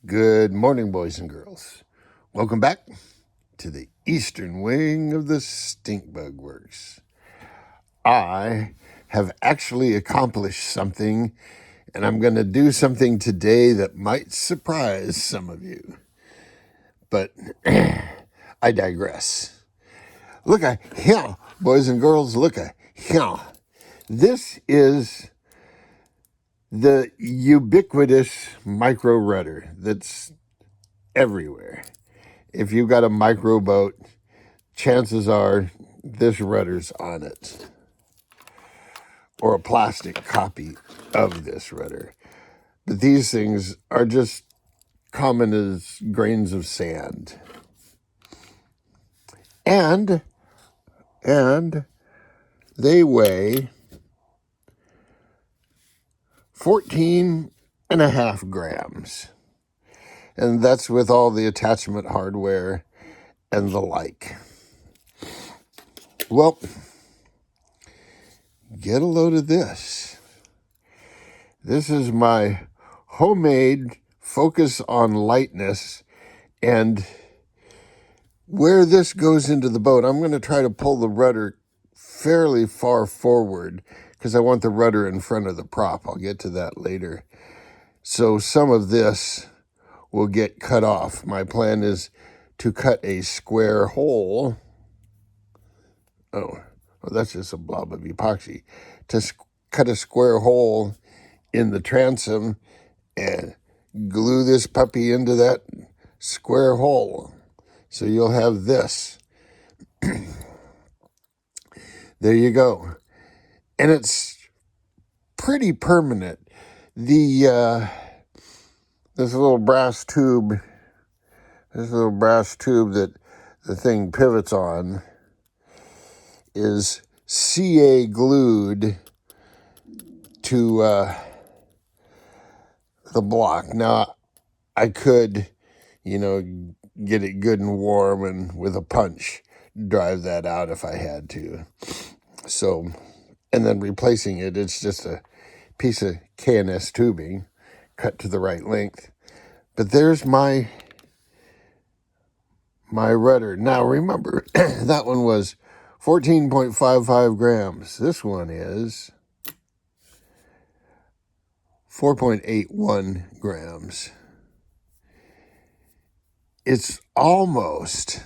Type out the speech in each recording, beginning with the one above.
Good morning, boys and girls. Welcome back to the eastern wing of the Stinkbug Works. I have actually accomplished something, and I'm going to do something today that might surprise some of you. But I digress. Look at here, boys and girls, look at here. This is the ubiquitous micro rudder that's everywhere. If you've got a micro boat, chances are this rudder's on it, or a plastic copy of this rudder. But these things are just common as grains of sand. And they weigh 14.5 grams. And that's with all the attachment hardware and the like. Well, get a load of this. This is my homemade focus on lightness, and where this goes into the boat, I'm going to try to pull the rudder fairly far forward because I want the rudder in front of the prop. I'll get to that later. So some of this will get cut off. My plan is to cut a square hole. Oh, that's just a blob of epoxy. To cut a square hole in the transom and glue this puppy into that square hole. So you'll have this. There you go. And it's pretty permanent. This little brass tube that the thing pivots on is CA glued to the block. Now, I could, get it good and warm and with a punch drive that out if I had to. So, and then replacing it, it's just a piece of K&S tubing cut to the right length. But there's my rudder. Now remember, that one was 14.55 grams. This one is 4.81 grams. It's almost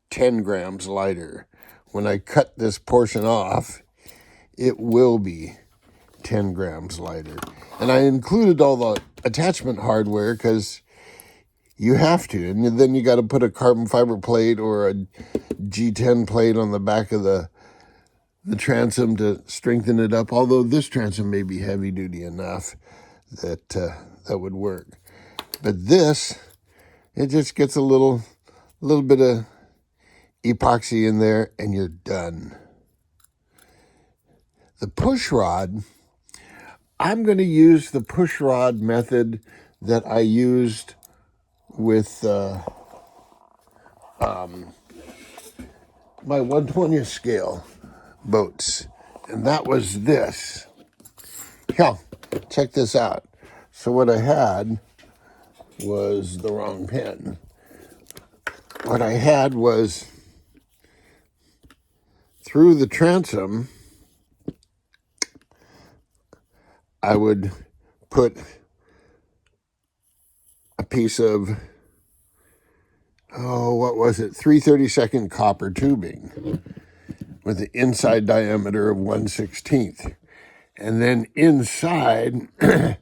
10 grams lighter. When I cut this portion off, it will be 10 grams lighter. And I included all the attachment hardware because you have to. And then you got to put a carbon fiber plate or a G10 plate on the back of the transom to strengthen it up. Although this transom may be heavy duty enough that that would work. But this, it just gets a little bit of epoxy in there and you're done. The push rod, I'm going to use the push rod method that I used with my 1/20th scale boats. And that was this. Hell, check this out. So what I had was the wrong pin. What I had was through the transom, I would put a piece of, 3/32 copper tubing with the inside diameter of 1/16. And then inside, I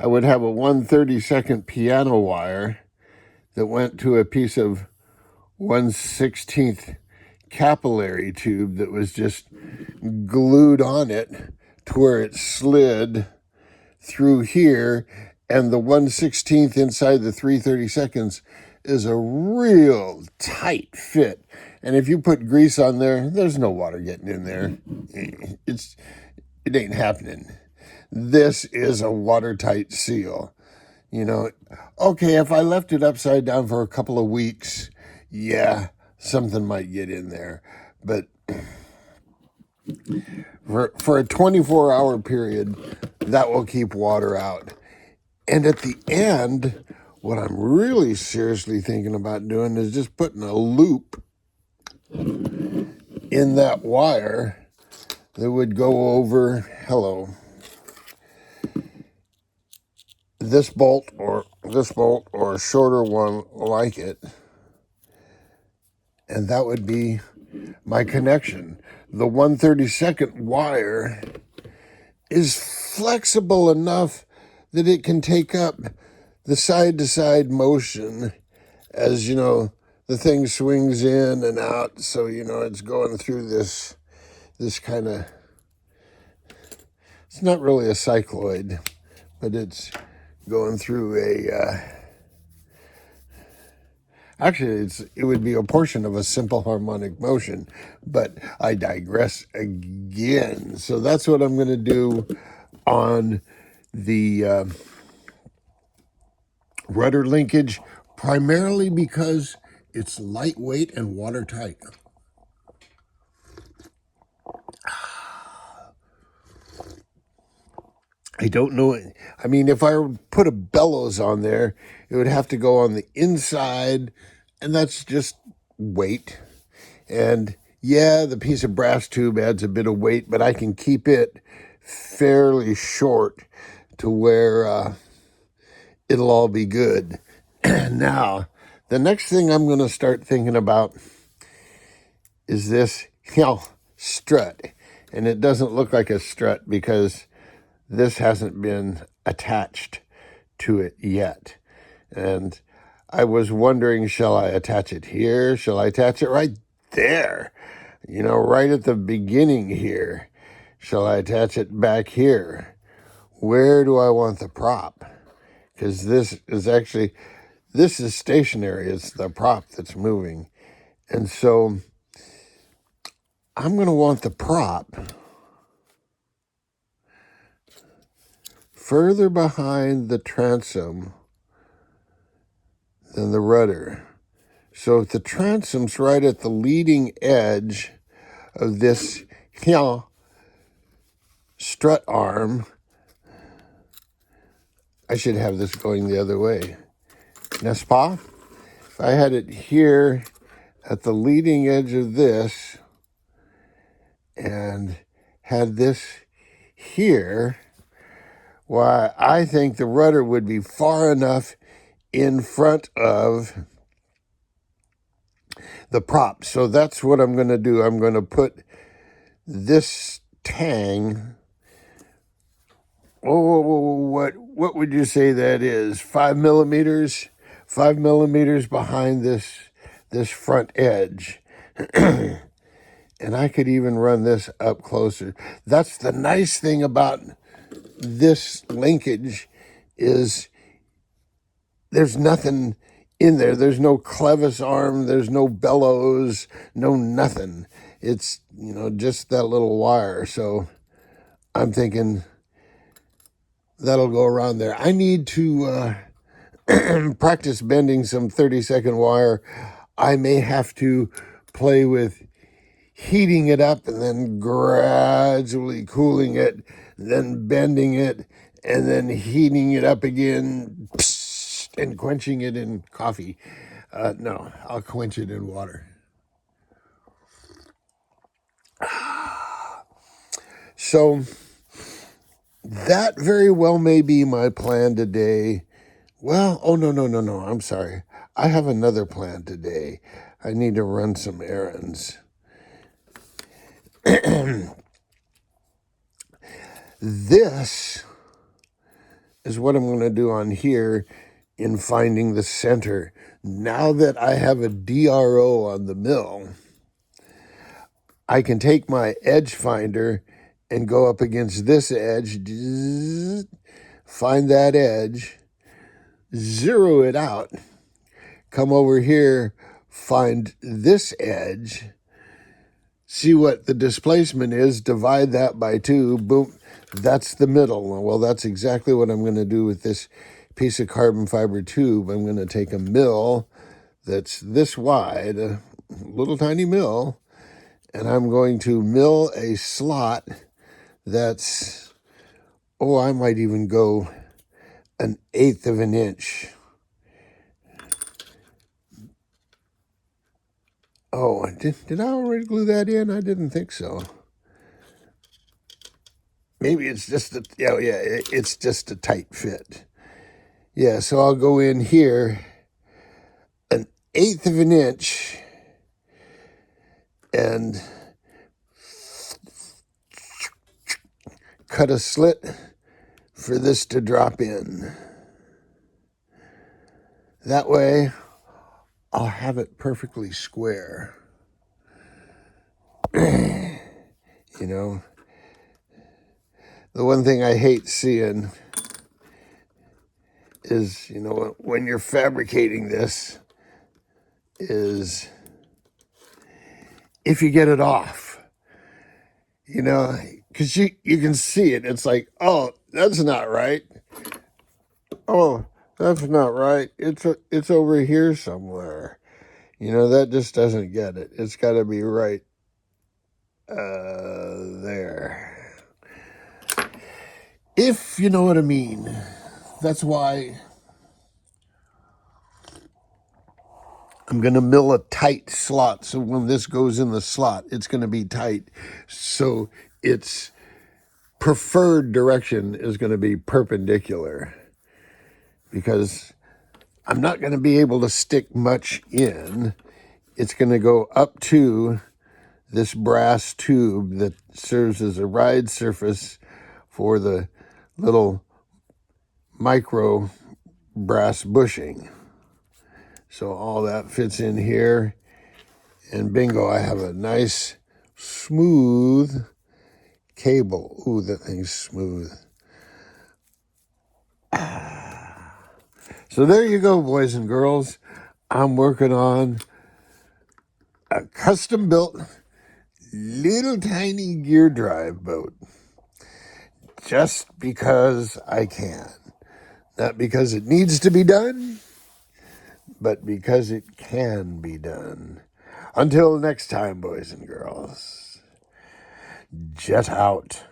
would have a 1/32 piano wire that went to a piece of 1/16 capillary tube that was just glued on it to where it slid through here, and the 1/16 inside the 3/32 is a real tight fit. And if you put grease on there, there's no water getting in there. It ain't happening. This is a watertight seal. Okay, if I left it upside down for a couple of weeks, yeah, something might get in there. But for a 24-hour period, that will keep water out. And at the end, What I'm really seriously thinking about doing is just putting a loop in that wire that would go over, this bolt or a shorter one like it. And that would be my connection. The 1/32 wire is flexible enough that it can take up the side-to-side motion as, the thing swings in and out. So, it's going through this kind of, it's not really a cycloid, but it's going through actually, it would be a portion of a simple harmonic motion, but I digress again. So that's what I'm going to do on the rudder linkage, primarily because it's lightweight and watertight. I don't know. I mean, if I put a bellows on there, it would have to go on the inside, and that's just weight. And yeah, the piece of brass tube adds a bit of weight, but I can keep it fairly short to where it'll all be good. Now, the next thing I'm going to start thinking about is this, strut. And it doesn't look like a strut because this hasn't been attached to it yet. And I was wondering, shall I attach it here? Shall I attach it right there? Right at the beginning here. Shall I attach it back here? Where do I want the prop? Because this is stationary. It's the prop that's moving. And so I'm going to want the prop further behind the transom than the rudder. So if the transom's right at the leading edge of this strut arm, I should have this going the other way. N'est-ce pas? If I had it here at the leading edge of this and had this here, why, I think the rudder would be far enough in front of the prop. So that's what I'm going to do. I'm going to put this tang, what would you say that is? 5 millimeters? 5 millimeters behind this front edge. And I could even run this up closer. That's the nice thing about this linkage is there's nothing in there. There's no clevis arm. There's no bellows, no nothing. It's, just that little wire. So I'm thinking that'll go around there. I need to practice bending some 30-second wire. I may have to play with heating it up and then gradually cooling it, then bending it, and then heating it up again and quenching it in coffee. No, I'll quench it in water. So that very well may be my plan today. Well, no, I'm sorry. I have another plan today. I need to run some errands. This is what I'm going to do on here in finding the center. Now that I have a DRO on the mill, I can take my edge finder and go up against this edge, find that edge, zero it out, come over here, find this edge, see what the displacement is, divide that by 2, boom, that's the middle. Well, that's exactly what I'm going to do with this piece of carbon fiber tube. I'm going to take a mill that's this wide, a little tiny mill, and I'm going to mill a slot that's, I might even go 1/8 of an inch Oh, did I already glue that in? I didn't think so. Maybe it's just it's just a tight fit. Yeah, so I'll go in here 1/8 of an inch and cut a slit for this to drop in. That way, I'll have it perfectly square. You know, the one thing I hate seeing is, when you're fabricating this, is if you get it off, because you can see it. It's like, oh, that's not right. Oh, that's not right. It's over here somewhere. That just doesn't get it. It's got to be right there. If you know what I mean. That's why I'm going to mill a tight slot. So when this goes in the slot, it's going to be tight. So its preferred direction is going to be perpendicular, because I'm not going to be able to stick much in. It's going to go up to this brass tube that serves as a ride surface for the little micro brass bushing. So all that fits in here, and bingo, I have a nice smooth cable. Ooh, that thing's smooth. So there you go, boys and girls. I'm working on a custom built little tiny gear drive boat, just because I can. Not because it needs to be done, but because it can be done. Until next time, boys and girls, jet out.